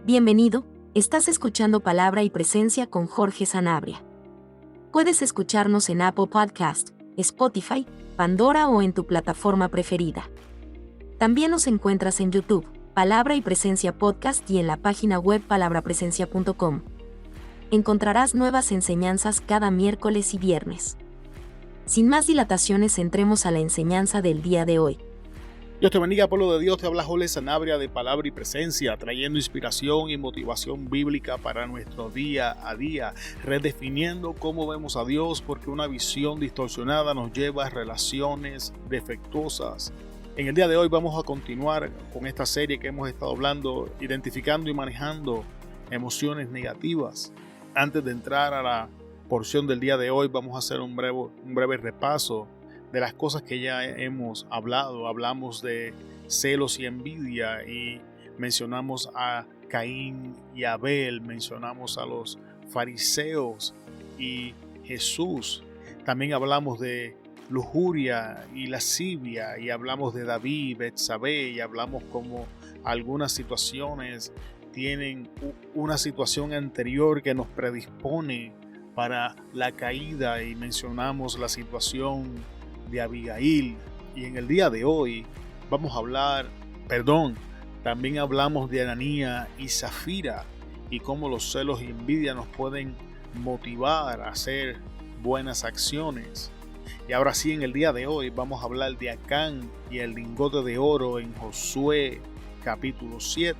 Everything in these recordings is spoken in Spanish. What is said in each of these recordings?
Bienvenido, estás escuchando Palabra y Presencia con Jorge Sanabria. Puedes escucharnos en Apple Podcast, Spotify, Pandora o en tu plataforma preferida. También nos encuentras en YouTube, Palabra y Presencia Podcast y en la página web palabrapresencia.com. Encontrarás nuevas enseñanzas cada miércoles y viernes. Sin más dilataciones, entremos a la enseñanza del día de hoy. Dios te bendiga, pueblo de Dios. Te habla Jorge Sanabria de Palabra y Presencia, trayendo inspiración y motivación bíblica para nuestro día a día, redefiniendo cómo vemos a Dios, porque una visión distorsionada nos lleva a relaciones defectuosas. En el día de hoy vamos a continuar con esta serie que hemos estado hablando, identificando y manejando emociones negativas. Antes de entrar a la porción del día de hoy, vamos a hacer un breve repaso de las cosas que ya hemos hablado. Hablamos de celos y envidia y mencionamos a Caín y Abel, mencionamos a los fariseos y Jesús. También hablamos de lujuria y lascivia y hablamos de David y Betsabé y hablamos como algunas situaciones tienen una situación anterior que nos predispone para la caída y mencionamos la situación de Abigail. Y en el día de hoy también hablamos de Ananías y Zafira y cómo los celos y envidia nos pueden motivar a hacer buenas acciones. Y ahora sí, en el día de hoy vamos a hablar de Acán y el lingote de oro en Josué capítulo 7.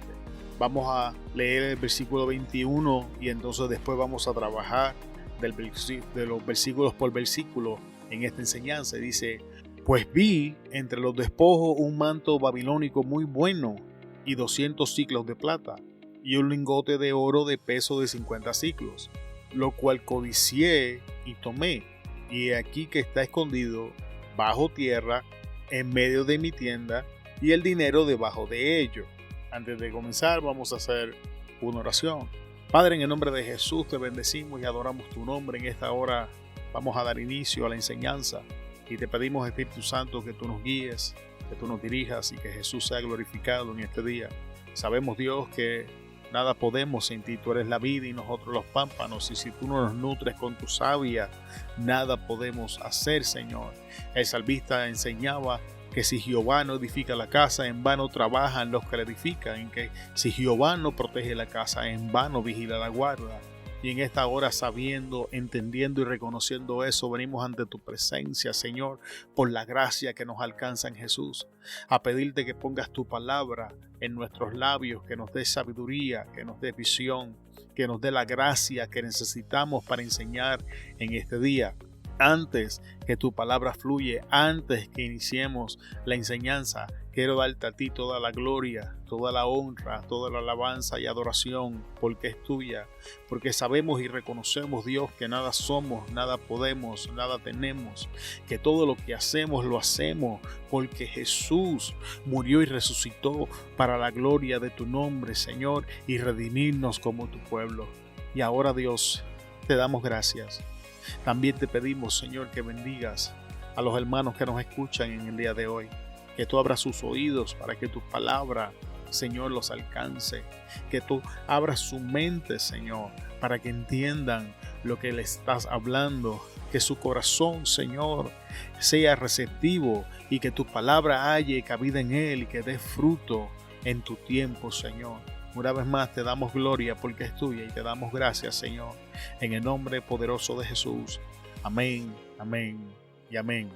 Vamos a leer el versículo 21 y entonces después vamos a trabajar de los versículos por versículo en esta enseñanza. Dice: pues vi entre los despojos un manto babilónico muy bueno y 200 siclos de plata y un lingote de oro de peso de 50 siclos, lo cual codicié y tomé, y he aquí que está escondido bajo tierra en medio de mi tienda y el dinero debajo de ello. Antes de comenzar vamos a hacer una oración. Padre, en el nombre de Jesús te bendecimos y adoramos tu nombre. En esta hora vamos a dar inicio a la enseñanza y te pedimos, Espíritu Santo, que tú nos guíes, que tú nos dirijas y que Jesús sea glorificado en este día. Sabemos, Dios, que nada podemos sin ti. Tú eres la vida y nosotros los pámpanos, y si tú no nos nutres con tu savia, nada podemos hacer, Señor. El salmista enseñaba que si Jehová no edifica la casa, en vano trabajan los que la edifican, en que si Jehová no protege la casa, en vano vigila la guarda. Y en esta hora, sabiendo, entendiendo y reconociendo eso, venimos ante tu presencia, Señor, por la gracia que nos alcanza en Jesús, a pedirte que pongas tu palabra en nuestros labios, que nos dé sabiduría, que nos dé visión, que nos dé la gracia que necesitamos para enseñar en este día. Antes que tu palabra fluye, antes que iniciemos la enseñanza, quiero darte a ti toda la gloria, toda la honra, toda la alabanza y adoración, porque es tuya, porque sabemos y reconocemos, Dios, que nada somos, nada podemos, nada tenemos, que todo lo que hacemos lo hacemos porque Jesús murió y resucitó para la gloria de tu nombre, Señor, y redimirnos como tu pueblo. Y ahora, Dios, te damos gracias. También te pedimos, Señor, que bendigas a los hermanos que nos escuchan en el día de hoy, que tú abras sus oídos para que tu palabra, Señor, los alcance, que tú abras su mente, Señor, para que entiendan lo que le estás hablando, que su corazón, Señor, sea receptivo y que tu palabra halle cabida en él y que dé fruto en tu tiempo, Señor. Una vez más te damos gloria porque es tuya y te damos gracias, Señor, en el nombre poderoso de Jesús. Amén, amén y amén.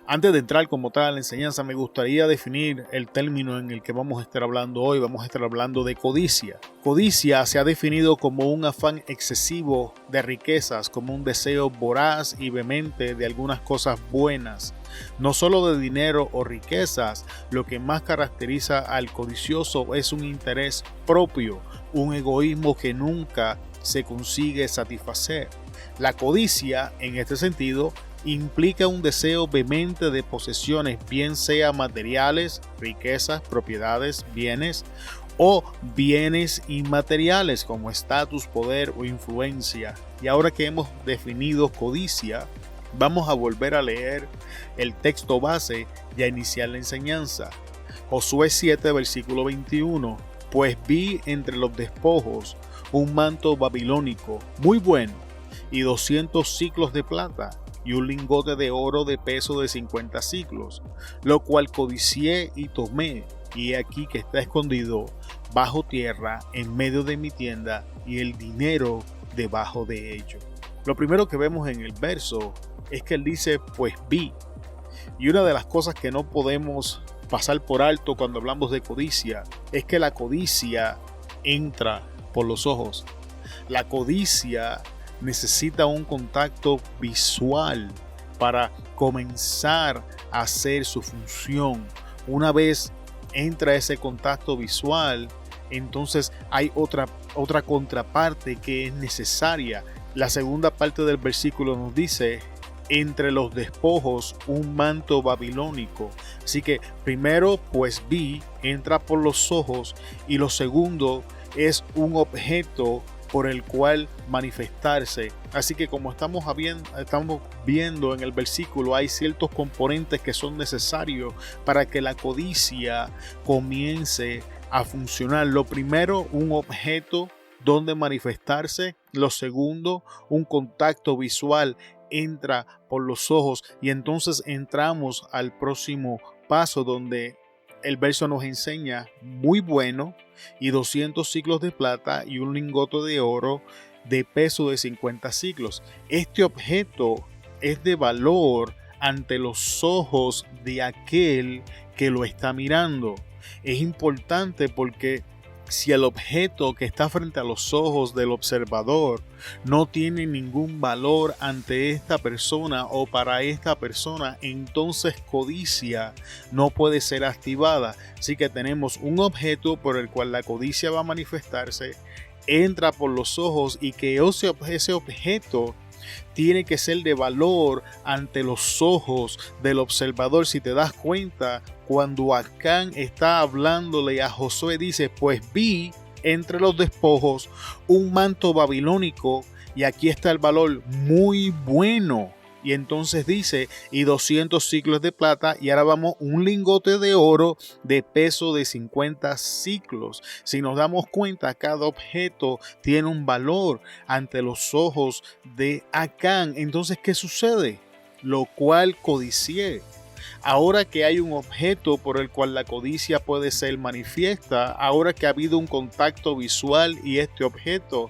Antes de entrar como tal a la enseñanza, me gustaría definir el término en el que vamos a estar hablando hoy. Vamos a estar hablando de codicia. Codicia se ha definido como un afán excesivo de riquezas, como un deseo voraz y vehemente de algunas cosas buenas. No solo de dinero o riquezas, lo que más caracteriza al codicioso es un interés propio, un egoísmo que nunca se consigue satisfacer. La codicia, en este sentido, implica un deseo vehemente de posesiones, bien sea materiales, riquezas, propiedades, bienes o bienes inmateriales como estatus, poder o influencia. Y ahora que hemos definido codicia, vamos a volver a leer el texto base y a iniciar la enseñanza. Josué 7, versículo 21. pues vi entre los despojos un manto babilónico muy bueno y 200 siclos de plata y un lingote de oro de peso de 50 siclos, lo cual codicié y tomé, y he aquí que está escondido bajo tierra en medio de mi tienda y el dinero debajo de ello. Lo primero que vemos en el verso es que él dice pues vi, y una de las cosas que no podemos pasar por alto cuando hablamos de codicia es que la codicia entra por los ojos. La codicia necesita un contacto visual para comenzar a hacer su función. Una vez entra ese contacto visual, entonces hay otra contraparte que es necesaria. La segunda parte del versículo nos dice: entre los despojos un manto babilónico. Así que primero pues vi, entra por los ojos, y lo segundo es un objeto por el cual manifestarse. Así que como estamos viendo en el versículo, hay ciertos componentes que son necesarios para que la codicia comience a funcionar. Lo primero, un objeto donde manifestarse. Lo segundo, un contacto visual. Entra por los ojos, y entonces entramos al próximo paso donde el verso nos enseña muy bueno y 200 siclos de plata y un lingote de oro de peso de 50 siclos. Este objeto es de valor ante los ojos de aquel que lo está mirando. Es importante porque si el objeto que está frente a los ojos del observador no tiene ningún valor ante esta persona o para esta persona, entonces codicia no puede ser activada. Así que tenemos un objeto por el cual la codicia va a manifestarse, entra por los ojos, y que ese objeto tiene que ser de valor ante los ojos del observador. Si te das cuenta, cuando Acán está hablándole a Josué, dice: pues vi entre los despojos un manto babilónico, y aquí está el valor, muy bueno. Y entonces dice, y 200 siclos de plata, y ahora vamos, un lingote de oro de peso de 50 siclos. Si nos damos cuenta, cada objeto tiene un valor ante los ojos de Acán. Entonces, ¿qué sucede? Lo cual codicié. Ahora que hay un objeto por el cual la codicia puede ser manifiesta, ahora que ha habido un contacto visual y este objeto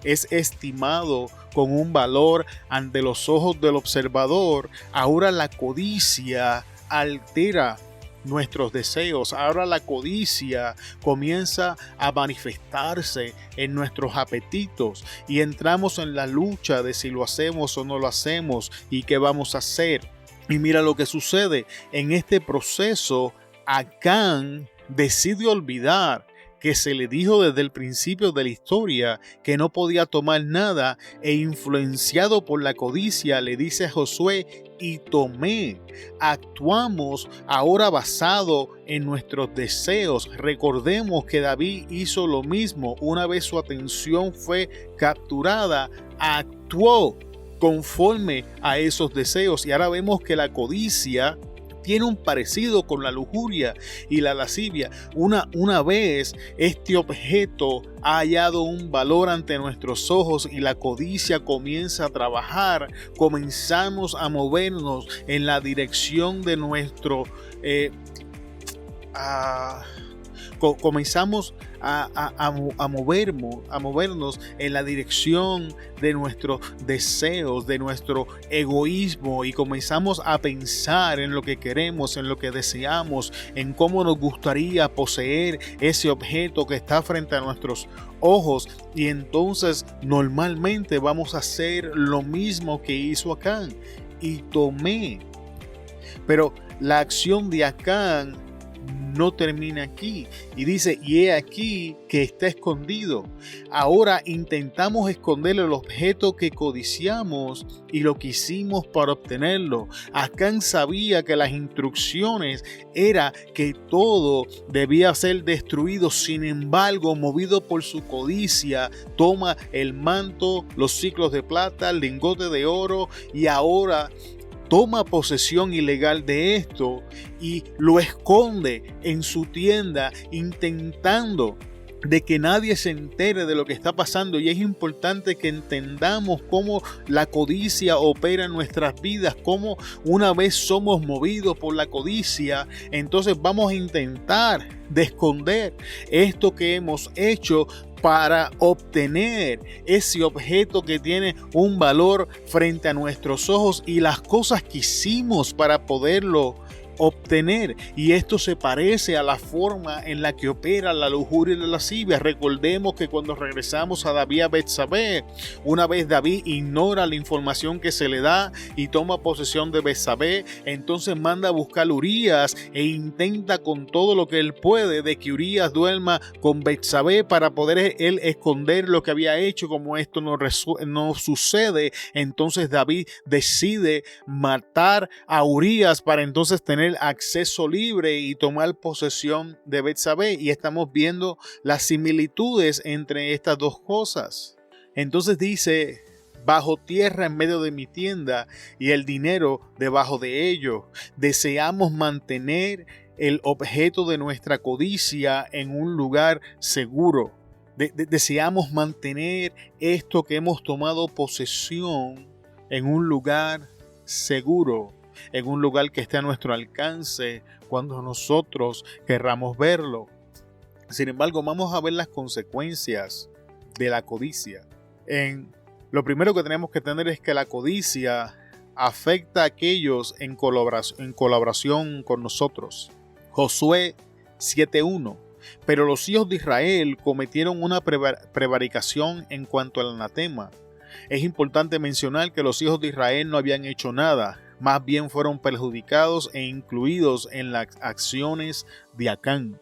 es estimado con un valor ante los ojos del observador, ahora la codicia altera nuestros deseos. Ahora la codicia comienza a manifestarse en nuestros apetitos, y entramos en la lucha de si lo hacemos o no lo hacemos y qué vamos a hacer. Y mira lo que sucede en este proceso. Acán decide olvidar que se le dijo desde el principio de la historia que no podía tomar nada, e influenciado por la codicia le dice a Josué: y tomé. Actuamos ahora basado en nuestros deseos. Recordemos que David hizo lo mismo. Una vez su atención fue capturada, actuó conforme a esos deseos, y ahora vemos que la codicia tiene un parecido con la lujuria y la lascivia. Una vez este objeto ha hallado un valor ante nuestros ojos y la codicia comienza a trabajar, comenzamos a movernos en la dirección de nuestro comenzamos a movernos en la dirección de nuestros deseos, de nuestro egoísmo, y comenzamos a pensar en lo que queremos, en lo que deseamos, en cómo nos gustaría poseer ese objeto que está frente a nuestros ojos, y entonces normalmente vamos a hacer lo mismo que hizo Acán: y tomé. Pero la acción de Acán no termina aquí, y dice: y he aquí que está escondido. Ahora intentamos esconder el objeto que codiciamos y lo que hicimos para obtenerlo. Acán sabía que las instrucciones era que todo debía ser destruido. Sin embargo, movido por su codicia, toma el manto, los siclos de plata, el lingote de oro, y ahora toma posesión ilegal de esto y lo esconde en su tienda, intentando de que nadie se entere de lo que está pasando, y es importante que entendamos cómo la codicia opera en nuestras vidas, cómo una vez somos movidos por la codicia, entonces vamos a intentar de esconder esto que hemos hecho para obtener ese objeto que tiene un valor frente a nuestros ojos y las cosas que hicimos para poderlo obtener. Y esto se parece a la forma en la que opera la lujuria y la lascivia. Recordemos que cuando regresamos a David a Betsabé, una vez David ignora la información que se le da y toma posesión de Betsabé, entonces manda a buscar a Urías e intenta con todo lo que él puede de que Urías duerma con Betsabé para poder él esconder lo que había hecho. Como esto no sucede, entonces David decide matar a Urías para entonces tener acceso libre y tomar posesión de Betsabé, y estamos viendo las similitudes entre estas dos cosas. Entonces dice: bajo tierra en medio de mi tienda y el dinero debajo de ello. Deseamos mantener el objeto de nuestra codicia en un lugar seguro. Deseamos mantener esto que hemos tomado posesión en un lugar seguro, en un lugar que esté a nuestro alcance cuando nosotros querramos verlo. Sin embargo, vamos a ver las consecuencias de la codicia. Lo primero que tenemos que tener es que la codicia afecta a aquellos en colaboración con nosotros. Josué 7:1. Pero los hijos de Israel cometieron una prevaricación en cuanto al anatema. Es importante mencionar que los hijos de Israel no habían hecho nada, más bien fueron perjudicados e incluidos en las acciones de Acán.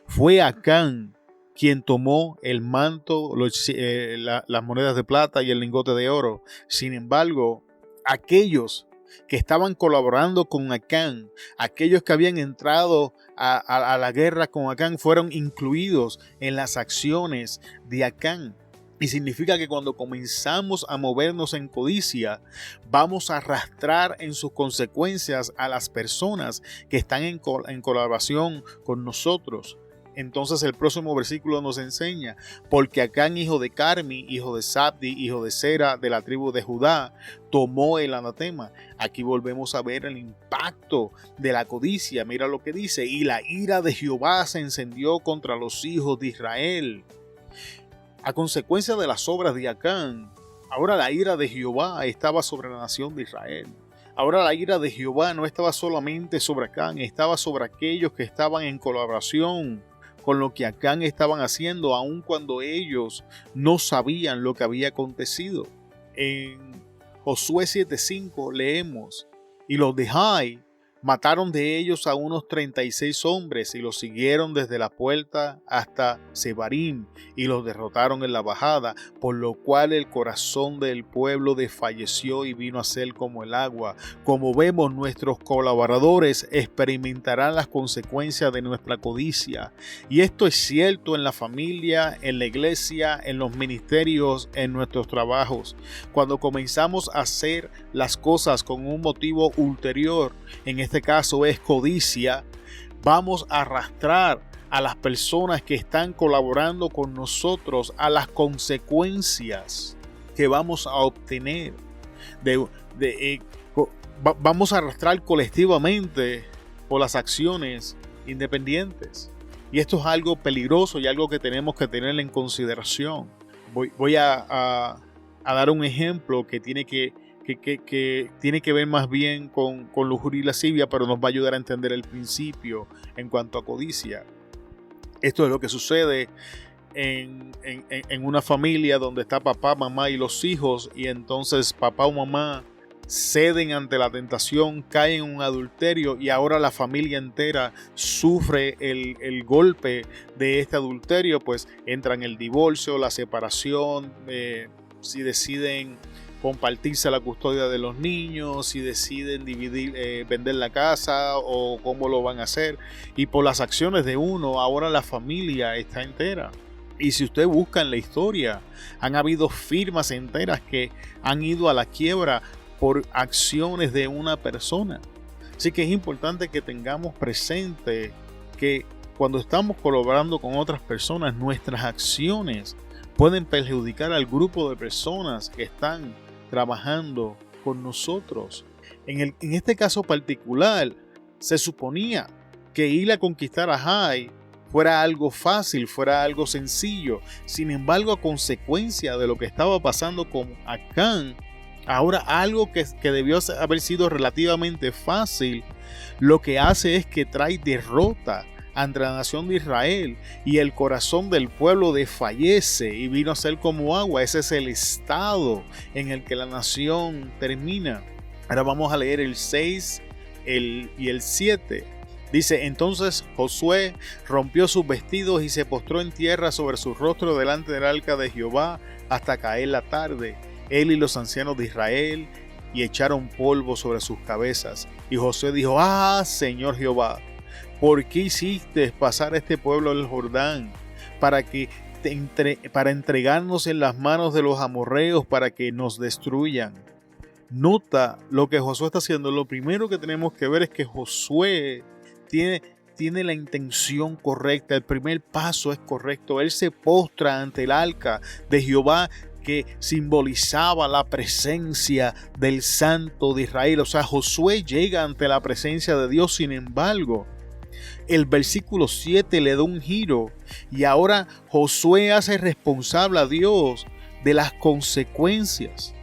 Fue Acán quien tomó el manto, las monedas de plata y el lingote de oro. Sin embargo, aquellos que estaban colaborando con Acán, aquellos que habían entrado a la guerra con Acán, fueron incluidos en las acciones de Acán. Y significa que cuando comenzamos a movernos en codicia, vamos a arrastrar en sus consecuencias a las personas que están en colaboración con nosotros. Entonces el próximo versículo nos enseña: porque Acán, hijo de Carmi, hijo de Sabdi, hijo de Sera, de la tribu de Judá, tomó el anatema. Aquí volvemos a ver el impacto de la codicia. Mira lo que dice: y la ira de Jehová se encendió contra los hijos de Israel. A consecuencia de las obras de Acán, ahora la ira de Jehová estaba sobre la nación de Israel. Ahora la ira de Jehová no estaba solamente sobre Acán, estaba sobre aquellos que estaban en colaboración con lo que Acán estaban haciendo, aun cuando ellos no sabían lo que había acontecido. En Josué 7:5 leemos: y los de Jai mataron de ellos a unos 36 hombres y los siguieron desde la puerta hasta Sebarim y los derrotaron en la bajada, por lo cual el corazón del pueblo desfalleció y vino a ser como el agua. Como vemos, nuestros colaboradores experimentarán las consecuencias de nuestra codicia. Y esto es cierto en la familia, en la iglesia, en los ministerios, en nuestros trabajos. Cuando comenzamos a hacer las cosas con un motivo ulterior, en este caso es codicia, vamos a arrastrar a las personas que están colaborando con nosotros a las consecuencias que vamos a obtener. Vamos a arrastrar colectivamente por las acciones independientes. Y esto es algo peligroso y algo que tenemos que tener en consideración. Voy a dar un ejemplo que tiene que ver más bien con lujuria y lascivia, pero nos va a ayudar a entender el principio en cuanto a codicia. Esto es lo que sucede en una familia donde está papá, mamá y los hijos, y entonces papá o mamá ceden ante la tentación, caen en un adulterio y ahora la familia entera sufre el golpe de este adulterio. Pues entra en el divorcio, la separación, si deciden compartirse la custodia de los niños, si deciden vender la casa o cómo lo van a hacer. Y por las acciones de uno, ahora la familia está entera. Y si usted busca en la historia, han habido firmas enteras que han ido a la quiebra por acciones de una persona. Así que es importante que tengamos presente que cuando estamos colaborando con otras personas, nuestras acciones pueden perjudicar al grupo de personas que están trabajando con nosotros. En este caso particular, se suponía que ir a conquistar a Jai fuera algo fácil, fuera algo sencillo. Sin embargo, a consecuencia de lo que estaba pasando con Acán, ahora algo que debió haber sido relativamente fácil, lo que hace es que trae derrota ante la nación de Israel, y el corazón del pueblo desfallece y vino a ser como agua. Ese es el estado en el que la nación termina. Ahora vamos a leer el 6 y el 7. Dice: entonces Josué rompió sus vestidos y se postró en tierra sobre su rostro delante del arca de Jehová hasta caer la tarde, él y los ancianos de Israel, y echaron polvo sobre sus cabezas. Y Josué dijo: Señor Jehová, ¿por qué hiciste pasar a este pueblo el Jordán para entregarnos en las manos de los amorreos para que nos destruyan? Nota lo que Josué está haciendo. Lo primero que tenemos que ver es que Josué tiene la intención correcta. El primer paso es correcto. Él se postra ante el arca de Jehová, que simbolizaba la presencia del Santo de Israel. O sea, Josué llega ante la presencia de Dios. Sin embargo, el versículo 7 le da un giro, y ahora Josué hace responsable a Dios de las consecuencias.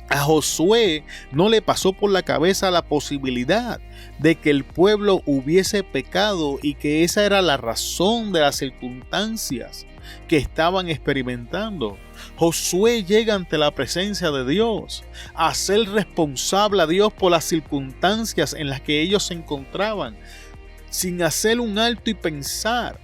A Josué no le pasó por la cabeza la posibilidad de que el pueblo hubiese pecado y que esa era la razón de las circunstancias que estaban experimentando. Josué llega ante la presencia de Dios a ser responsable a Dios por las circunstancias en las que ellos se encontraban, sin hacer un alto y pensar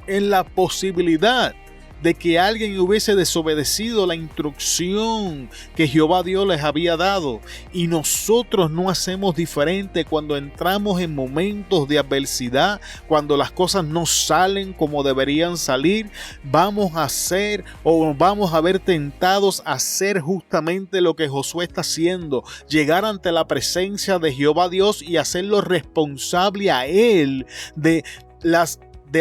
en la posibilidad de que alguien hubiese desobedecido la instrucción que Jehová Dios les había dado. Y nosotros no hacemos diferente cuando entramos en momentos de adversidad, cuando las cosas no salen como deberían salir. Vamos a hacer, o vamos a ver tentados a hacer justamente lo que Josué está haciendo: llegar ante la presencia de Jehová Dios y hacerlo responsable a él de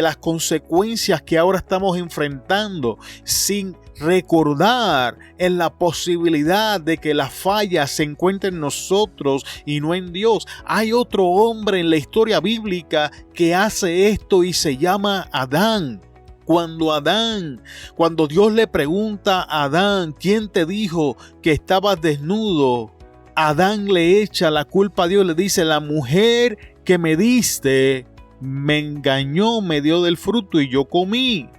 las consecuencias que ahora estamos enfrentando, sin recordar en la posibilidad de que la falla se encuentre en nosotros y no en Dios. Hay otro hombre en la historia bíblica que hace esto y se llama Adán. Cuando Dios le pregunta a Adán: ¿quién te dijo que estabas desnudo? Adán le echa la culpa a Dios, le dice: la mujer que me diste me engañó, me dio del fruto y yo comí.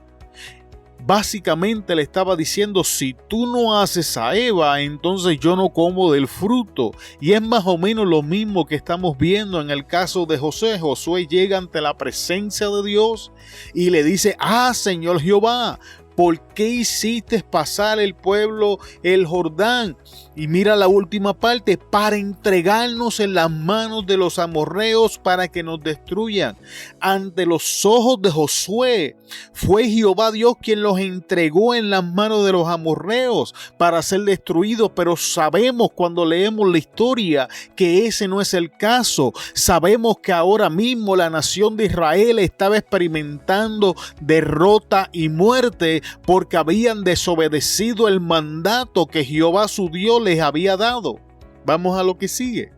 Básicamente le estaba diciendo: si tú no haces a Eva, entonces yo no como del fruto. Y es más o menos lo mismo que estamos viendo en el caso de Josué. Josué llega ante la presencia de Dios y le dice: Señor Jehová, ¿por qué hiciste pasar el pueblo el Jordán? Y mira la última parte: para entregarnos en las manos de los amorreos para que nos destruyan. Ante los ojos de Josué fue Jehová Dios quien los entregó en las manos de los amorreos para ser destruidos, pero sabemos, cuando leemos la historia, que ese no es el caso. Sabemos que ahora mismo la nación de Israel estaba experimentando derrota y muerte porque habían desobedecido el mandato que Jehová su Dios les había dado. Vamos a lo que sigue.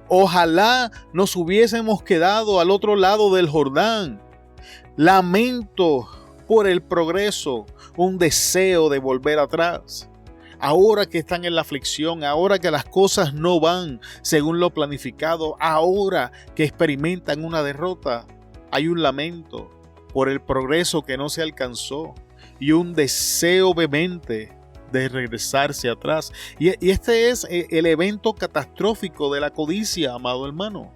Ojalá nos hubiésemos quedado al otro lado del Jordán. Lamento por el progreso, un deseo de volver atrás. Ahora que están en la aflicción, ahora que las cosas no van según lo planificado, ahora que experimentan una derrota, hay un lamento por el progreso que no se alcanzó y un deseo vehemente de regresarse atrás. Y este es el evento catastrófico de la codicia, amado hermano.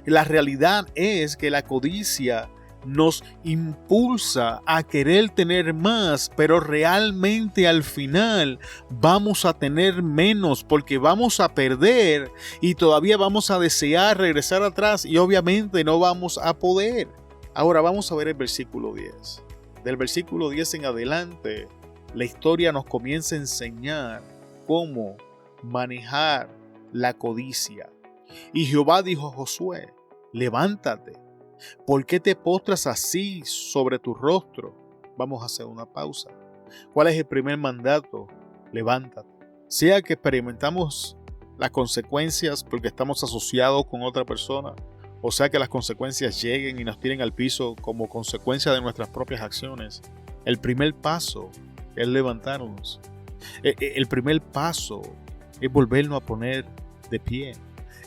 La realidad es que la codicia nos impulsa a querer tener más, pero realmente al final vamos a tener menos, porque vamos a perder y todavía vamos a desear regresar atrás y obviamente no vamos a poder. Ahora vamos a ver el versículo 10. Del versículo 10 en adelante, la historia nos comienza a enseñar cómo manejar la codicia. Y Jehová dijo a Josué: levántate, ¿Por qué te postras así sobre tu rostro? Vamos a hacer una pausa. ¿Cuál es el primer mandato? Levántate. Sea que experimentamos las consecuencias porque estamos asociados con otra persona, o sea que las consecuencias lleguen y nos tiren al piso como consecuencia de nuestras propias acciones. El primer paso es levantarnos. El primer paso es volvernos a poner de pie.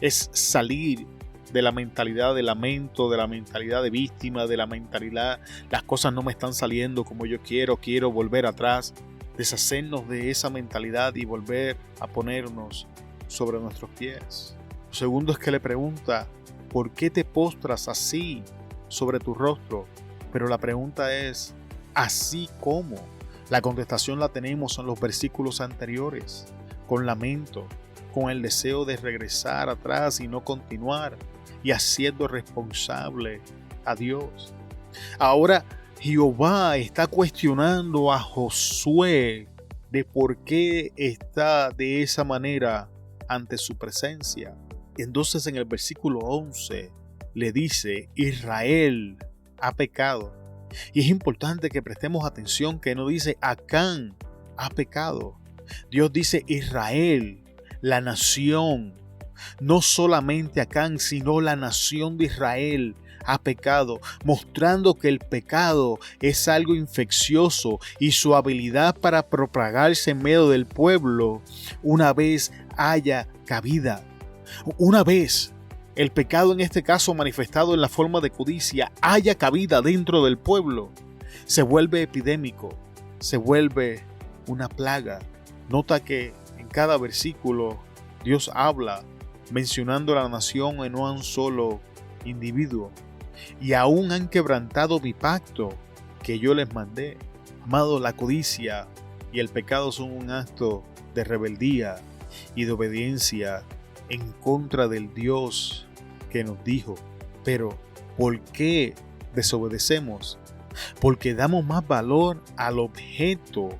Es salir de la mentalidad de lamento, de la mentalidad de víctima, de la mentalidad las cosas no me están saliendo como yo quiero volver atrás. Deshacernos de esa mentalidad y volver a ponernos sobre nuestros pies. Lo segundo es que le pregunta, ¿por qué te postras así sobre tu rostro? Pero la pregunta es, ¿así cómo? La contestación la tenemos en los versículos anteriores, con lamento, con el deseo de regresar atrás y no continuar, y haciendo responsable a Dios. Ahora Jehová está cuestionando a Josué de por qué está de esa manera ante su presencia. Entonces en el versículo 11 le dice, Israel ha pecado. Y es importante que prestemos atención que no dice Acán ha pecado. Dios dice Israel, la nación. No solamente Acán, sino la nación de Israel ha pecado, mostrando que el pecado es algo infeccioso y su habilidad para propagarse en medio del pueblo una vez haya cabida. Una vez el pecado, en este caso manifestado en la forma de codicia, haya cabida dentro del pueblo, se vuelve epidémico, se vuelve una plaga. Nota que en cada versículo Dios habla mencionando a la nación y no a un solo individuo. Y aún han quebrantado mi pacto que yo les mandé. Amado, la codicia y el pecado son un acto de rebeldía y de obediencia en contra del Dios que nos dijo. Pero, ¿por qué desobedecemos? Porque damos más valor al objeto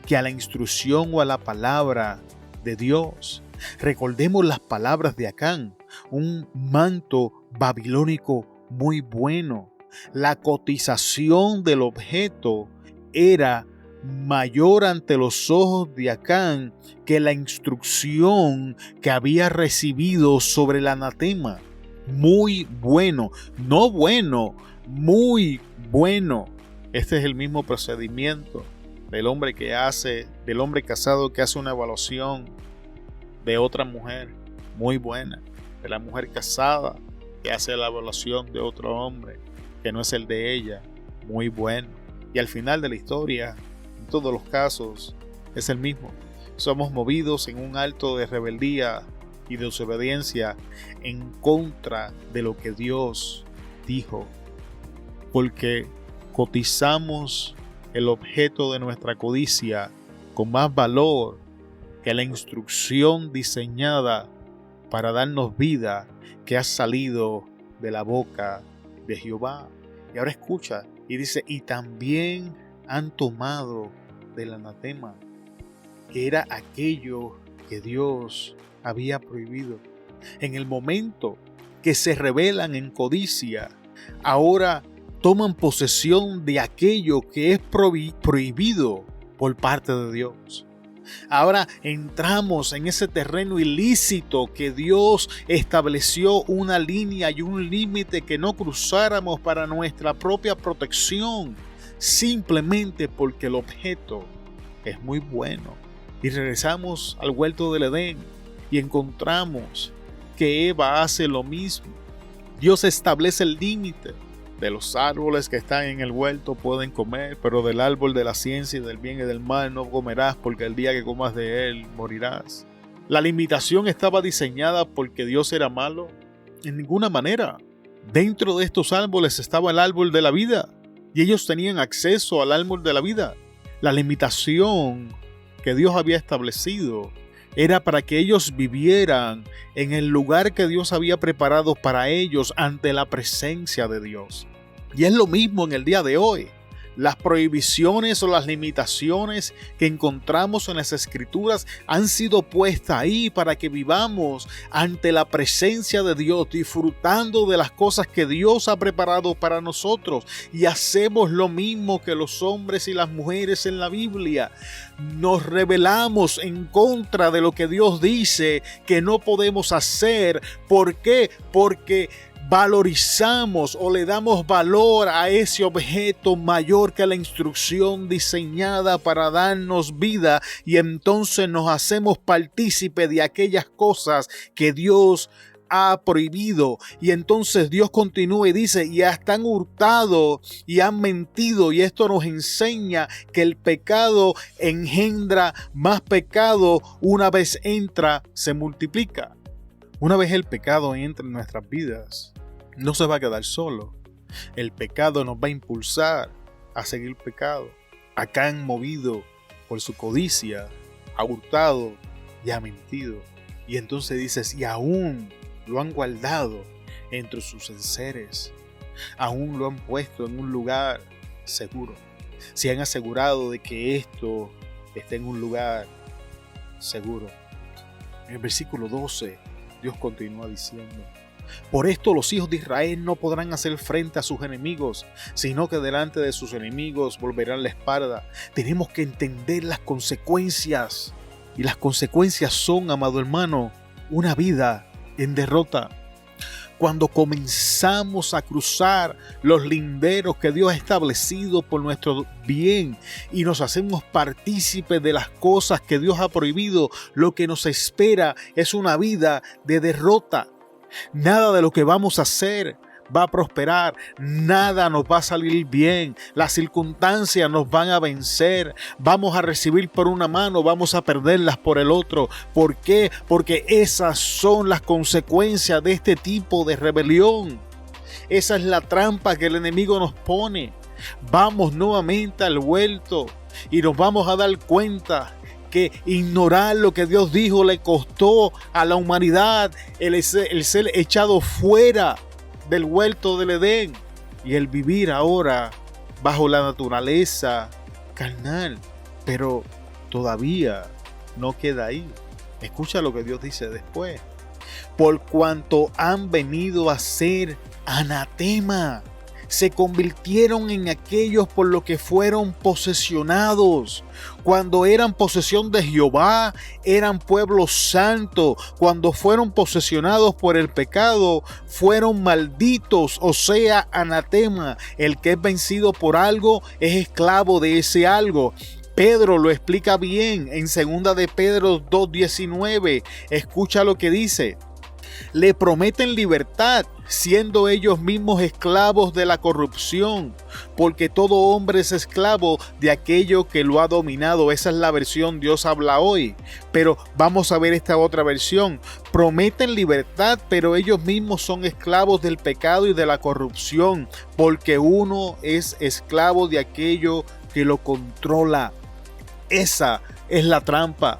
que a la instrucción o a la palabra de Dios. Recordemos las palabras de Acán, un manto babilónico muy bueno. La cotización del objeto era mayor ante los ojos de Acán que la instrucción que había recibido sobre el anatema. Muy bueno, no bueno, muy bueno. Este es el mismo procedimiento del hombre casado que hace una evaluación de otra mujer muy buena, de la mujer casada que hace la evaluación de otro hombre que no es el de ella, muy bueno. Y al final de la historia, en todos los casos, es el mismo. Somos movidos en un acto de rebeldía y de desobediencia en contra de lo que Dios dijo, porque cotizamos el objeto de nuestra codicia con más valor que la instrucción diseñada para darnos vida que ha salido de la boca de Jehová. Y ahora escucha, y dice, y también han tomado del anatema, que era aquello que Dios había prohibido. En el momento que se rebelan en codicia, ahora toman posesión de aquello que es prohibido por parte de Dios. Ahora entramos en ese terreno ilícito que Dios estableció una línea y un límite que no cruzáramos para nuestra propia protección, simplemente porque el objeto es muy bueno. Y regresamos al huerto del Edén y encontramos que Eva hace lo mismo. Dios establece el límite. De los árboles que están en el huerto pueden comer, pero del árbol de la ciencia y del bien y del mal no comerás, porque el día que comas de él morirás. ¿La limitación estaba diseñada porque Dios era malo? En ninguna manera. Dentro de estos árboles estaba el árbol de la vida y ellos tenían acceso al árbol de la vida. La limitación que Dios había establecido era para que ellos vivieran en el lugar que Dios había preparado para ellos ante la presencia de Dios. Y es lo mismo en el día de hoy. Las prohibiciones o las limitaciones que encontramos en las Escrituras han sido puestas ahí para que vivamos ante la presencia de Dios, disfrutando de las cosas que Dios ha preparado para nosotros. Y hacemos lo mismo que los hombres y las mujeres en la Biblia. Nos rebelamos en contra de lo que Dios dice que no podemos hacer. ¿Por qué? Porque valorizamos o le damos valor a ese objeto mayor que la instrucción diseñada para darnos vida, y entonces nos hacemos partícipe de aquellas cosas que Dios ha prohibido. Y entonces Dios continúa y dice: y hasta han hurtado y han mentido. Y esto nos enseña que el pecado engendra más pecado. Una vez entra, se multiplica. Una vez el pecado entra en nuestras vidas, no se va a quedar solo. El pecado nos va a impulsar a seguir pecado. Acá han movido por su codicia, ha hurtado y ha mentido. Y entonces dices: y aún lo han guardado entre sus enseres. Aún lo han puesto en un lugar seguro. Se han asegurado de que esto esté en un lugar seguro. En el versículo 12, Dios continúa diciendo: por esto los hijos de Israel no podrán hacer frente a sus enemigos, sino que delante de sus enemigos volverán la espalda. Tenemos que entender las consecuencias. Y las consecuencias son, amado hermano, una vida en derrota. Cuando comenzamos a cruzar los linderos que Dios ha establecido por nuestro bien y nos hacemos partícipes de las cosas que Dios ha prohibido, lo que nos espera es una vida de derrota. Nada de lo que vamos a hacer va a prosperar, nada nos va a salir bien, las circunstancias nos van a vencer, vamos a recibir por una mano, vamos a perderlas por el otro. ¿Por qué? Porque esas son las consecuencias de este tipo de rebelión. Esa es la trampa que el enemigo nos pone. Vamos nuevamente al huerto y nos vamos a dar cuenta que ignorar lo que Dios dijo le costó a la humanidad el ser echado fuera del huerto del Edén y el vivir ahora bajo la naturaleza carnal. Pero todavía no queda ahí. Escucha lo que Dios dice después: por cuanto han venido a ser anatema, se convirtieron en aquellos por lo que fueron posesionados. Cuando eran posesión de Jehová, eran pueblo santo. Cuando fueron posesionados por el pecado, fueron malditos, o sea, anatema. El que es vencido por algo es esclavo de ese algo. Pedro lo explica bien en 2 de Pedro 2:19. Escucha lo que dice: le prometen libertad, siendo ellos mismos esclavos de la corrupción, porque todo hombre es esclavo de aquello que lo ha dominado. Esa es la versión Dios habla hoy. Pero vamos a ver esta otra versión. Prometen libertad, pero ellos mismos son esclavos del pecado y de la corrupción, porque uno es esclavo de aquello que lo controla. Esa es la trampa,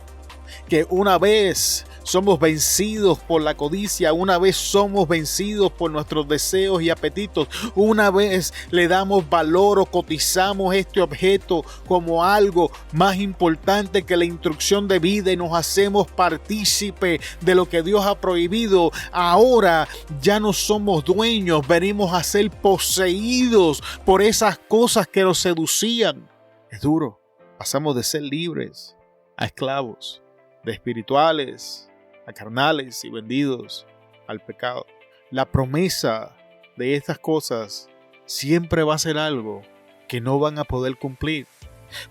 que una vez somos vencidos por la codicia, una vez somos vencidos por nuestros deseos y apetitos, una vez le damos valor o cotizamos este objeto como algo más importante que la instrucción de vida y nos hacemos partícipe de lo que Dios ha prohibido, ahora ya no somos dueños, venimos a ser poseídos por esas cosas que nos seducían. Es duro, pasamos de ser libres a esclavos, de espirituales a carnales y vendidos al pecado. La promesa de estas cosas siempre va a ser algo que no van a poder cumplir.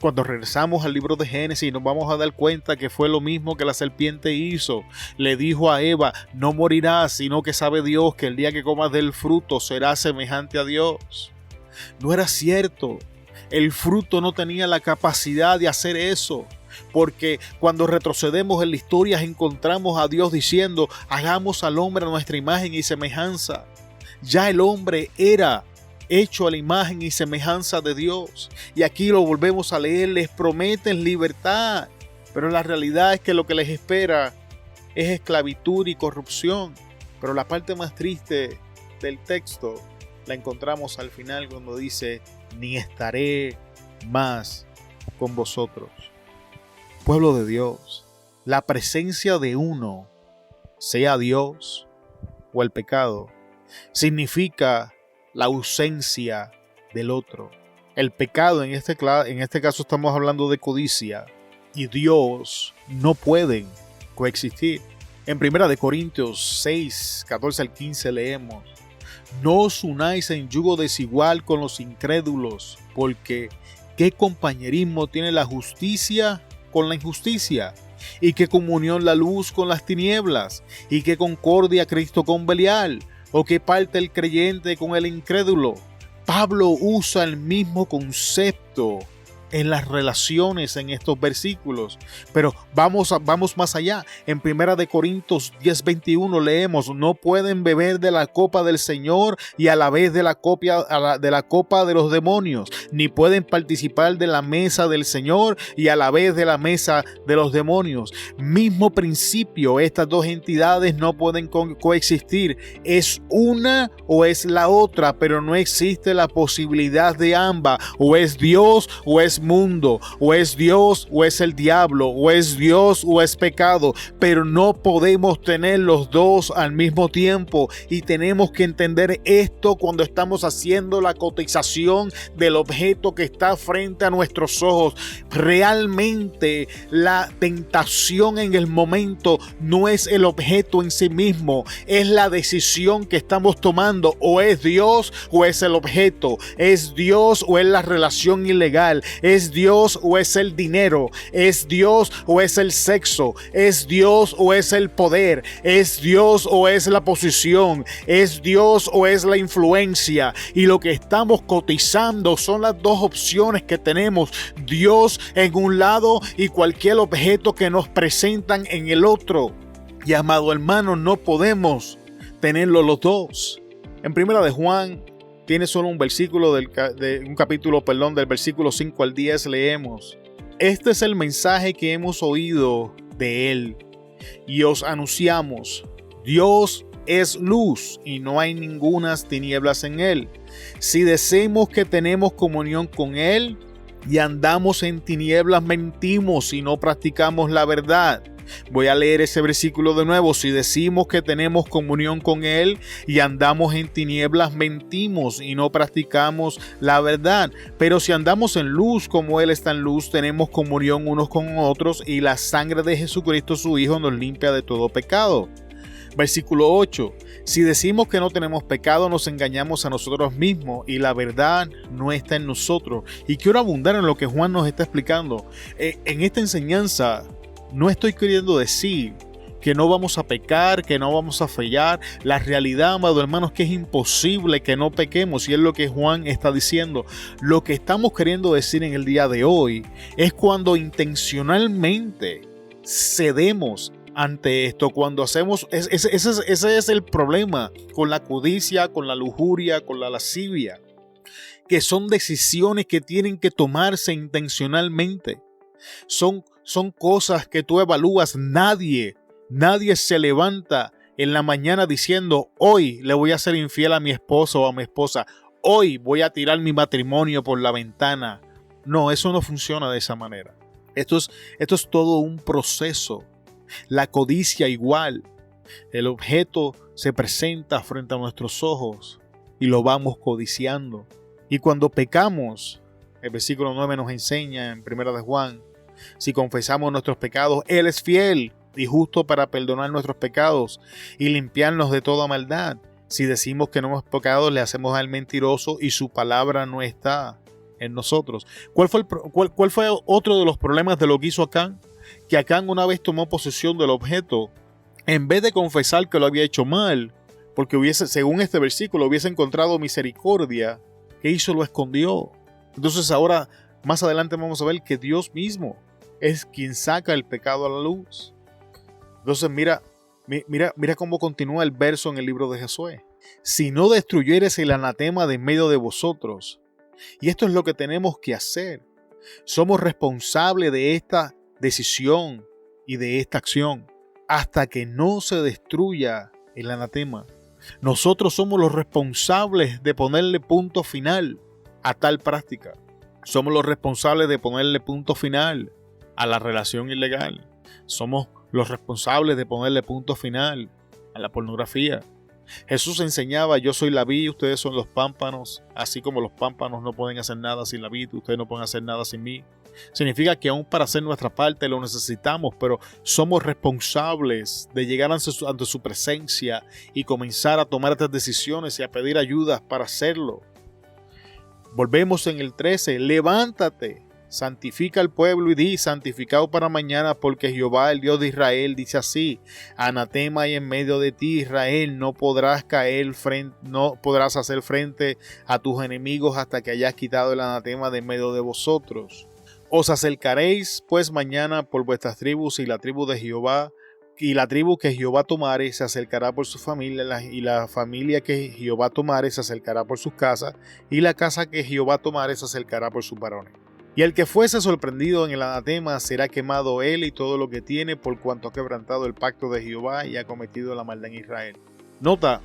Cuando regresamos al libro de Génesis nos vamos a dar cuenta que fue lo mismo que la serpiente hizo. Le dijo a Eva: no morirás, sino que sabe Dios que el día que comas del fruto serás semejante a Dios. No era cierto. El fruto no tenía la capacidad de hacer eso. Porque cuando retrocedemos en la historia encontramos a Dios diciendo: hagamos al hombre a nuestra imagen y semejanza. Ya el hombre era hecho a la imagen y semejanza de Dios. Y aquí lo volvemos a leer: les prometen libertad, pero la realidad es que lo que les espera es esclavitud y corrupción. Pero la parte más triste del texto la encontramos al final, cuando dice: ni estaré más con vosotros. Pueblo de Dios, la presencia de uno, sea Dios o el pecado, significa la ausencia del otro. El pecado, en este caso estamos hablando de codicia, y Dios no pueden coexistir. En 1 Corintios 6, 14 al 15 leemos: no os unáis en yugo desigual con los incrédulos, porque ¿qué compañerismo tiene la justicia con la injusticia? ¿Y qué comunión la luz con las tinieblas? ¿Y qué concordia Cristo con Belial? ¿O qué parte el creyente con el incrédulo? Pablo usa el mismo concepto en las relaciones en estos versículos, pero vamos más allá. En 1 Corintios 10:21 leemos: no pueden beber de la copa del Señor y a la vez de la copa de los demonios, ni pueden participar de la mesa del Señor y a la vez de la mesa de los demonios. Mismo principio, estas dos entidades no pueden coexistir. Es una o es la otra, pero no existe la posibilidad de ambas. O es Dios o es mundo, o es Dios o es el diablo, o es Dios o es pecado, pero no podemos tener los dos al mismo tiempo, y tenemos que entender esto cuando estamos haciendo la cotización del objeto que está frente a nuestros ojos. Realmente la tentación en el momento no es el objeto en sí mismo, es la decisión que estamos tomando. O es Dios o es el objeto, es Dios o es la relación ilegal, ¿es Dios o es el dinero? ¿Es Dios o es el sexo? ¿Es Dios o es el poder? ¿Es Dios o es la posición? ¿Es Dios o es la influencia? Y lo que estamos cotizando son las dos opciones que tenemos: Dios en un lado y cualquier objeto que nos presentan en el otro. Y amado hermano, no podemos tenerlo los dos. En 1 de Juan tiene solo un versículo del versículo 5 al 10 leemos: este es el mensaje que hemos oído de él y os anunciamos: Dios es luz y no hay ningunas tinieblas en él. Si decimos que tenemos comunión con él y andamos en tinieblas, mentimos y no practicamos la verdad. Voy a leer ese versículo de nuevo. Si decimos que tenemos comunión con él y andamos en tinieblas, mentimos y no practicamos la verdad. Pero si andamos en luz como él está en luz, tenemos comunión unos con otros, y la sangre de Jesucristo su Hijo nos limpia de todo pecado. Versículo 8. Si decimos que no tenemos pecado, nos engañamos a nosotros mismos y la verdad no está en nosotros. Y quiero abundar en lo que Juan nos está explicando. En esta enseñanza no estoy queriendo decir que no vamos a pecar, que no vamos a fallar. La realidad, amado hermano, es que es imposible que no pequemos, y es lo que Juan está diciendo. Lo que estamos queriendo decir en el día de hoy es cuando intencionalmente cedemos ante esto, cuando hacemos, ese es el problema con la codicia, con la lujuria, con la lascivia, que son decisiones que tienen que tomarse intencionalmente. Son cosas que tú evalúas. Nadie se levanta en la mañana diciendo: hoy le voy a ser infiel a mi esposo o a mi esposa, hoy voy a tirar mi matrimonio por la ventana. No, eso no funciona de esa manera. Esto es todo un proceso. La codicia igual. El objeto se presenta frente a nuestros ojos y lo vamos codiciando. Y cuando pecamos, el versículo 9 nos enseña en 1 de Juan: si confesamos nuestros pecados, él es fiel y justo para perdonar nuestros pecados y limpiarnos de toda maldad. Si decimos que no hemos pecado, le hacemos al mentiroso y su palabra no está en nosotros. ¿Cuál fue otro de los problemas de lo que hizo Acán? Que Acán, una vez tomó posesión del objeto, en vez de confesar que lo había hecho mal, porque según este versículo, hubiese encontrado misericordia, ¿qué hizo? Lo escondió. Entonces ahora, más adelante vamos a ver que Dios mismo es quien saca el pecado a la luz. Entonces mira cómo continúa el verso en el libro de Josué. Si no destruyeres el anatema de en medio de vosotros. Y esto es lo que tenemos que hacer. Somos responsables de esta decisión y de esta acción hasta que no se destruya el anatema. Nosotros somos los responsables de ponerle punto final a tal práctica. Somos los responsables de ponerle punto final a la relación ilegal. Somos los responsables de ponerle punto final a la pornografía. Jesús enseñaba: yo soy la vid, ustedes son los pámpanos. Así como los pámpanos no pueden hacer nada sin la vid, ustedes no pueden hacer nada sin mí. Significa que aún para hacer nuestra parte lo necesitamos, pero somos responsables de llegar ante su presencia y comenzar a tomar estas decisiones y a pedir ayuda para hacerlo. Volvemos en el 13. Levántate, santifica al pueblo y di: santificado para mañana, porque Jehová, el Dios de Israel, dice así: anatema hay en medio de ti, Israel, no podrás hacer frente a tus enemigos hasta que hayas quitado el anatema de en medio de vosotros. Os acercaréis pues mañana por vuestras tribus, y la tribu de Jehová, y la tribu que Jehová tomare se acercará por su familia, y la familia que Jehová tomare se acercará por sus casas, y la casa que Jehová tomare se acercará por sus varones. Y el que fuese sorprendido en el anatema será quemado él y todo lo que tiene, por cuanto ha quebrantado el pacto de Jehová y ha cometido la maldad en Israel. Nota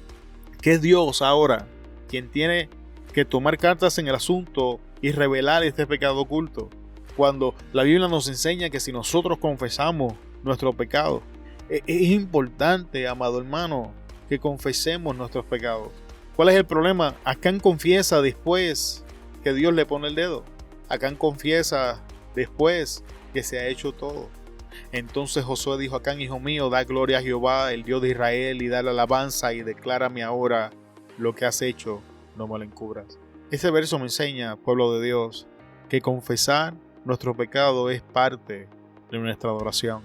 que es Dios ahora quien tiene que tomar cartas en el asunto y revelar este pecado oculto, cuando la Biblia nos enseña que si nosotros confesamos nuestro pecado, es importante, amado hermano, que confesemos nuestros pecados. ¿Cuál es el problema? Acán confiesa después que Dios le pone el dedo. Acán confiesa después que se ha hecho todo. Entonces Josué dijo a Acán: hijo mío, da gloria a Jehová, el Dios de Israel, y dale alabanza, y declárame ahora lo que has hecho, no me lo encubras. Este verso me enseña, pueblo de Dios, que confesar nuestro pecado es parte de nuestra adoración.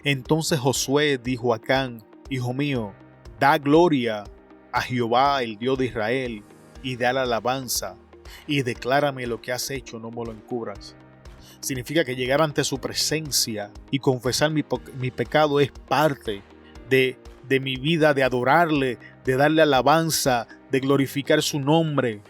Entonces Josué dijo a Acán: hijo mío, da gloria a Jehová, el Dios de Israel, y da la alabanza, y declárame lo que has hecho, no me lo encubras. Significa que llegar ante su presencia y confesar mi pecado es parte de mi vida, de adorarle, de darle alabanza, de glorificar su nombre.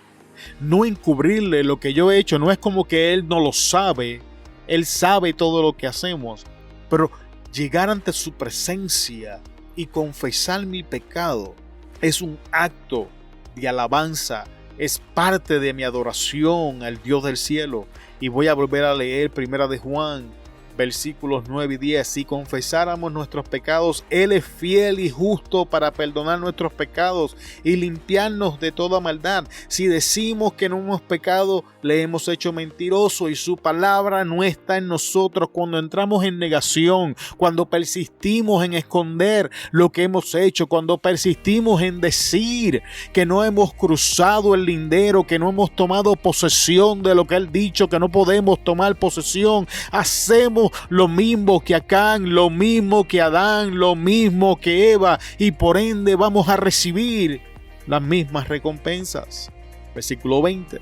No encubrirle lo que yo he hecho. No es como que Él no lo sabe. Él sabe todo lo que hacemos. Pero llegar ante su presencia y confesar mi pecado es un acto de alabanza. Es parte de mi adoración al Dios del cielo. Y voy a volver a leer 1 de Juan, versículos 9 y 10. Si confesáramos nuestros pecados, Él es fiel y justo para perdonar nuestros pecados y limpiarnos de toda maldad. Si decimos que no hemos pecado, le hemos hecho mentiroso y su palabra no está en nosotros. Cuando entramos en negación, cuando persistimos en esconder lo que hemos hecho, cuando persistimos en decir que no hemos cruzado el lindero, que no hemos tomado posesión de lo que Él dicho que no podemos tomar posesión, hacemos lo mismo que Acán, lo mismo que Adán, lo mismo que Eva, y por ende vamos a recibir las mismas recompensas. Versículo 20.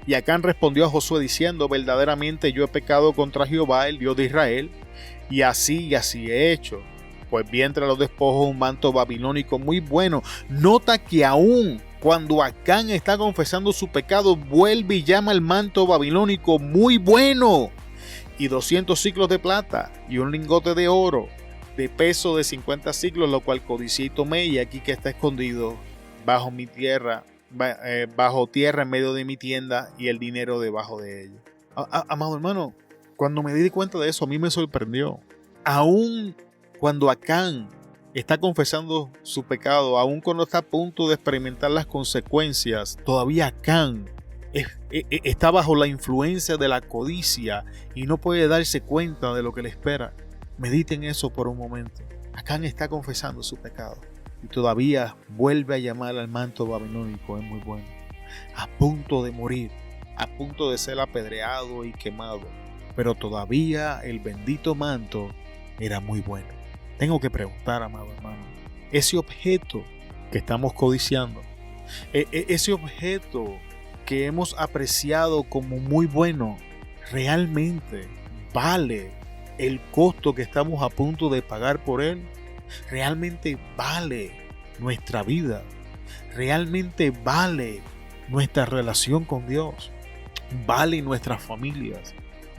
Y Acán respondió a Josué diciendo: verdaderamente yo he pecado contra Jehová, el Dios de Israel, y así he hecho. Pues vi entre los despojos un manto babilónico muy bueno. Nota que aún cuando Acán está confesando su pecado, vuelve y llama el manto babilónico muy bueno. Y 200 siclos de plata y un lingote de oro de peso de 50 siclos, lo cual codicié y tomé, y aquí que está escondido bajo mi tierra, bajo tierra en medio de mi tienda, y el dinero debajo de ella. Amado hermano, cuando me di cuenta de eso, a mí me sorprendió. Aún cuando Acán está confesando su pecado, aún cuando está a punto de experimentar las consecuencias, todavía Acán está bajo la influencia de la codicia y no puede darse cuenta de lo que le espera. Mediten eso por un momento. Acán está confesando su pecado y todavía vuelve a llamar al manto babilónico. Es muy bueno. A punto de morir, a punto de ser apedreado y quemado, pero todavía el bendito manto era muy bueno. Tengo que preguntar, amado hermano, ese objeto que estamos codiciando, ese objeto que hemos apreciado como muy bueno, ¿realmente vale el costo que estamos a punto de pagar por él? ¿Realmente vale nuestra vida? ¿Realmente vale nuestra relación con Dios? ¿Vale nuestras familias?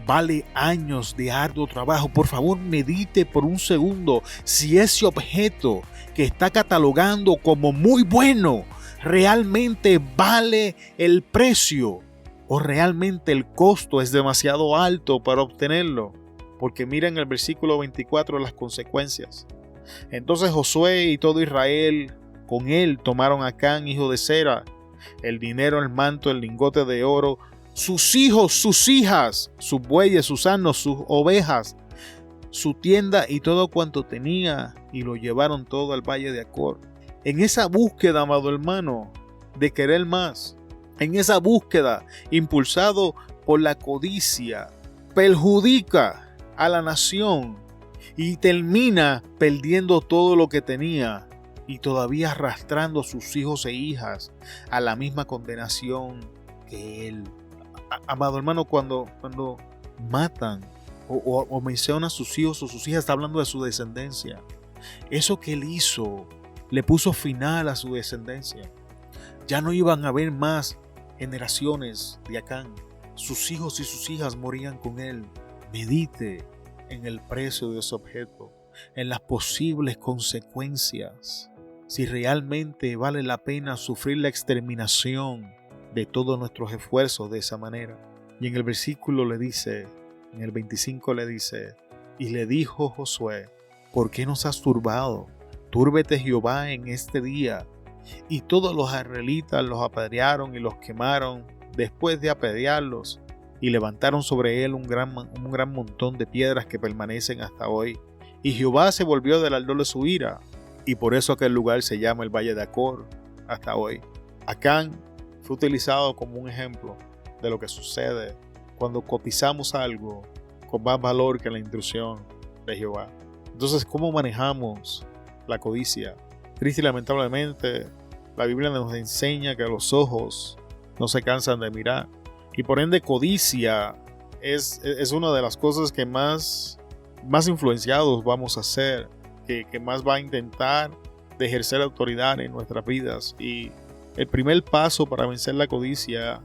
¿Vale años de arduo trabajo? Por favor, medite por un segundo si ese objeto que está catalogando como muy bueno realmente vale el precio ¿O realmente el costo es demasiado alto para obtenerlo? Porque mira en el versículo 24 las consecuencias. Entonces Josué y todo Israel con él tomaron a Acán, hijo de Zera, el dinero, el manto, el lingote de oro, sus hijos, sus hijas, sus bueyes, sus asnos, sus ovejas, su tienda y todo cuanto tenía, y lo llevaron todo al valle de Acor. En esa búsqueda, amado hermano, de querer más, en esa búsqueda impulsado por la codicia, perjudica a la nación y termina perdiendo todo lo que tenía y todavía arrastrando a sus hijos e hijas a la misma condenación que él. Amado hermano, cuando matan o menciona a sus hijos o sus hijas, está hablando de su descendencia. Eso que él hizo le puso final a su descendencia. Ya no iban a haber más generaciones de Acán. Sus hijos y sus hijas morían con él. Medite en el precio de ese objeto, en las posibles consecuencias, si realmente vale la pena sufrir la exterminación de todos nuestros esfuerzos de esa manera. Y en el versículo le dice, en el 25 le dice, y le dijo Josué, ¿por qué nos has turbado? Túrbete Jehová en este día. Y todos los israelitas los apedrearon y los quemaron después de apedrearlos, y levantaron sobre él un gran montón de piedras que permanecen hasta hoy. Y Jehová se volvió del ardor de su ira, y por eso aquel lugar se llama el Valle de Acor hasta hoy. Acán fue utilizado como un ejemplo de lo que sucede cuando cotizamos algo con más valor que la instrucción de Jehová. Entonces, ¿cómo manejamos la codicia? Triste y lamentablemente, la Biblia nos enseña que los ojos no se cansan de mirar. Y por ende, codicia es una de las cosas que más influenciados vamos a ser, que más va a intentar de ejercer autoridad en nuestras vidas. Y el primer paso para vencer la codicia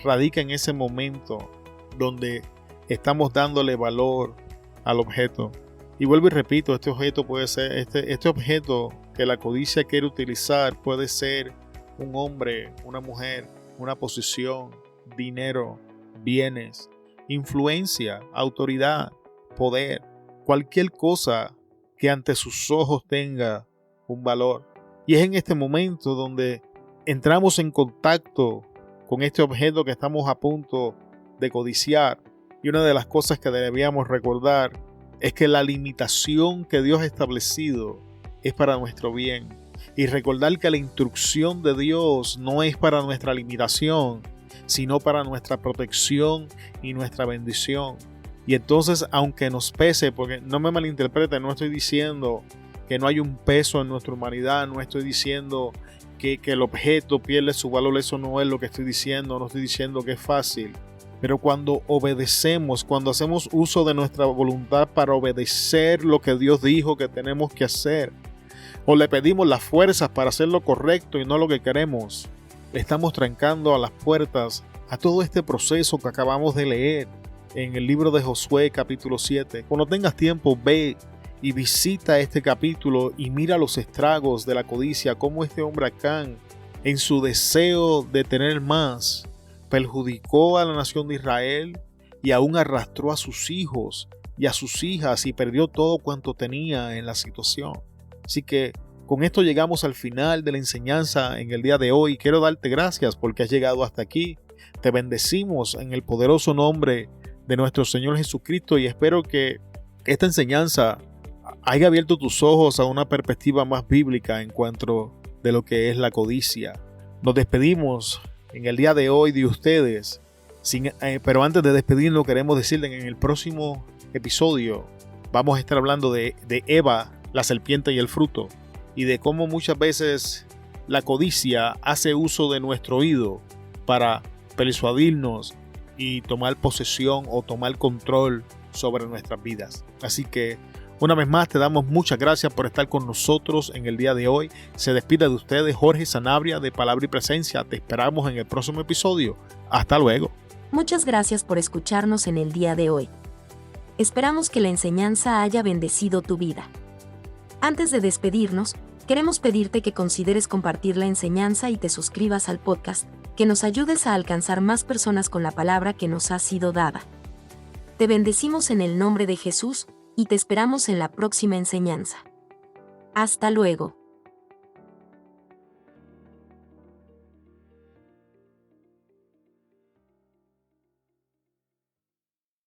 radica en ese momento donde estamos dándole valor al objeto. Y vuelvo y repito, este objeto puede ser, este objeto que la codicia quiere utilizar puede ser un hombre, una mujer, una posición, dinero, bienes, influencia, autoridad, poder, cualquier cosa que ante sus ojos tenga un valor. Y es en este momento donde entramos en contacto con este objeto que estamos a punto de codiciar. Y una de las cosas que debíamos recordar es que la limitación que Dios ha establecido es para nuestro bien. Y recordar que la instrucción de Dios no es para nuestra limitación, sino para nuestra protección y nuestra bendición. Y entonces, aunque nos pese, porque no me malinterpreten, no estoy diciendo que no hay un peso en nuestra humanidad, no estoy diciendo que el objeto pierde su valor, eso no es lo que estoy diciendo, no estoy diciendo que es fácil. Pero cuando obedecemos, cuando hacemos uso de nuestra voluntad para obedecer lo que Dios dijo que tenemos que hacer, o le pedimos las fuerzas para hacer lo correcto y no lo que queremos, le estamos trancando a las puertas a todo este proceso que acabamos de leer en el libro de Josué capítulo 7. Cuando tengas tiempo, ve y visita este capítulo y mira los estragos de la codicia, cómo este hombre Acán, en su deseo de tener más, perjudicó a la nación de Israel y aún arrastró a sus hijos y a sus hijas y perdió todo cuanto tenía en la situación. Así que con esto llegamos al final de la enseñanza en el día de hoy. Quiero darte gracias porque has llegado hasta aquí. Te bendecimos en el poderoso nombre de nuestro Señor Jesucristo y espero que esta enseñanza haya abierto tus ojos a una perspectiva más bíblica en cuanto de lo que es la codicia. Nos despedimos en el día de hoy de ustedes, pero antes de despedirnos queremos decirles que en el próximo episodio vamos a estar hablando de Eva, la serpiente y el fruto, y de cómo muchas veces la codicia hace uso de nuestro oído para persuadirnos y tomar posesión o tomar control sobre nuestras vidas. Así que una vez más te damos muchas gracias por estar con nosotros en el día de hoy. Se despide de ustedes Jorge Sanabria de Palabra y Presencia. Te esperamos en el próximo episodio. Hasta luego. Muchas gracias por escucharnos en el día de hoy. Esperamos que la enseñanza haya bendecido tu vida. Antes de despedirnos, queremos pedirte que consideres compartir la enseñanza y te suscribas al podcast que nos ayudes a alcanzar más personas con la palabra que nos ha sido dada. Te bendecimos en el nombre de Jesús, y te esperamos en la próxima enseñanza. Hasta luego.